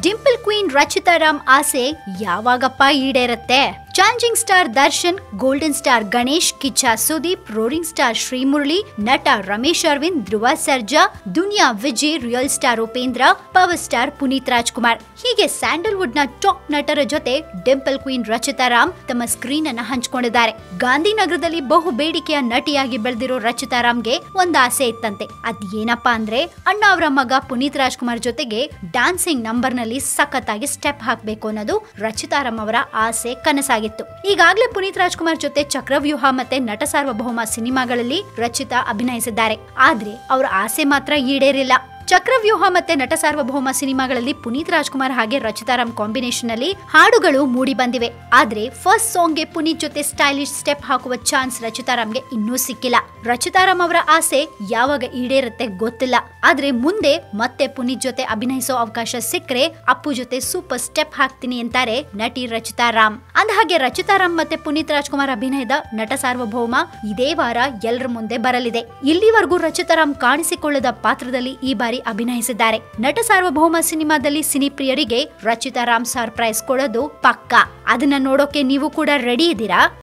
Dimple queen Rachita Ram ಆಸೆ ಯಾವಾಗಪ್ಪ ಈಡೇರುತ್ತೆ? Challenging star Darshan, golden star Ganesh, Kiccha Sudeep, roaring star Srimurali, ನಟ Ramesh Aravind, Dhruva Sarja, Duniya Vijay, real star Upendra, power star Puneeth Rajkumar ಹೀಗೆ ಸ್ಯಾಂಡಲ್ವುಡ್ ನ ಟಾಪ್ ನಟರ ಜೊತೆ ಡಿಂಪಲ್ ಕ್ವೀನ್ ರಚಿತಾ ರಾಮ್ ತಮ್ಮ ಸ್ಕ್ರೀನ್ ಅನ್ನ ಹಂಚಿಕೊಂಡಿದ್ದಾರೆ. ಗಾಂಧಿನಗರದಲ್ಲಿ ಬಹು ಬೇಡಿಕೆಯ ನಟಿಯಾಗಿ ಬೆಳೆದಿರೋ ರಚಿತಾ ರಾಮ್ಗೆ ಒಂದ್ ಆಸೆ ಇತ್ತಂತೆ. ಅದ್ ಏನಪ್ಪಾ ಅಂದ್ರೆ ಅಣ್ಣ ಅವರ ಮಗ ಪುನೀತ್ ರಾಜ್ಕುಮಾರ್ ಜೊತೆಗೆ ಡ್ಯಾನ್ಸಿಂಗ್ ನಂಬರ್ ನಲ್ಲಿ ಸಖತ್ತಾಗಿ ಸ್ಟೆಪ್ ಹಾಕ್ಬೇಕು ಅನ್ನೋದು ರಚಿತಾ ರಾಮ್ ಅವರ ಆಸೆ, ಕನಸಾಗಿತ್ತು. ಈಗಾಗಲೇ ಪುನೀತ್ ರಾಜ್ಕುಮಾರ್ ಜೊತೆ ಚಕ್ರವ್ಯೂಹ ಮತ್ತೆ ನಟ ಸಾರ್ವಭೌಮ ಸಿನಿಮಾಗಳಲ್ಲಿ ರಚಿತಾ ಅಭಿನಯಿಸಿದ್ದಾರೆ. ಆದ್ರೆ ಅವರ ಆಸೆ ಮಾತ್ರ ಈಡೇರಿಲ್ಲ. ಚಕ್ರವ್ಯೂಹ ಮತ್ತೆ ನಟ ಸಾರ್ವಭೌಮ ಸಿನಿಮಾಗಳಲ್ಲಿ ಪುನೀತ್ ರಾಜ್ಕುಮಾರ್ ಹಾಗೆ ರಚಿತಾ ರಾಮ್ ಕಾಂಬಿನೇಷನ್ ಅಲ್ಲಿ ಹಾಡುಗಳು ಮೂಡಿ ಬಂದಿವೆ. ಆದ್ರೆ ಫಸ್ಟ್ ಸಾಂಗ್ ಗೆ ಪುನೀತ್ ಜೊತೆ ಸ್ಟೈಲಿಶ್ ಸ್ಟೆಪ್ ಹಾಕುವ ಚಾನ್ಸ್ ರಚಿತಾ ರಾಮ್ಗೆ ಇನ್ನೂ ಸಿಕ್ಕಿಲ್ಲ. ರಚಿತಾ ರಾಮ್ ಅವರ ಆಸೆ ಯಾವಾಗ ಈಡೇರುತ್ತೆ ಗೊತ್ತಿಲ್ಲ. ಆದ್ರೆ ಮುಂದೆ ಮತ್ತೆ ಪುನೀತ್ ಜೊತೆ ಅಭಿನಯಿಸೋ ಅವಕಾಶ ಸಿಕ್ಕರೆ ಅಪ್ಪು ಜೊತೆ ಸೂಪರ್ ಸ್ಟೆಪ್ ಹಾಕ್ತೀನಿ ಅಂತಾರೆ ನಟಿ ರಚಿತಾ ರಾಮ್. ಅಂದಹಾಗೆ ರಚಿತಾ ರಾಮ್ ಮತ್ತೆ ಪುನೀತ್ ರಾಜ್ಕುಮಾರ್ ಅಭಿನಯದ ನಟ ಸಾರ್ವಭೌಮ ಇದೇ ವಾರ ಎಲ್ಲರ ಮುಂದೆ ಬರಲಿದೆ. ಇಲ್ಲಿವರೆಗೂ ರಚಿತಾ ರಾಮ್ ಕಾಣಿಸಿಕೊಳ್ಳದ ಪಾತ್ರದಲ್ಲಿ ಈ ಬಾರಿ ಅಭಿನಯಿಸಿದ್ದಾರೆ. ನಟ ಸಾರ್ವಭೌಮ ಸಿನಿಮಾದಲ್ಲಿ ಸಿನಿ ಪ್ರಿಯರಿಗೆ ರಚಿತಾ ರಾಮ್ ಸರ್ಪ್ರೈಸ್ ಕೊಡೋದು ಪಕ್ಕಾ. ಅದನ್ನ ನೋಡೋಕೆ ನೀವು ಕೂಡ ರೆಡಿ ಇದ್ದೀರಾ?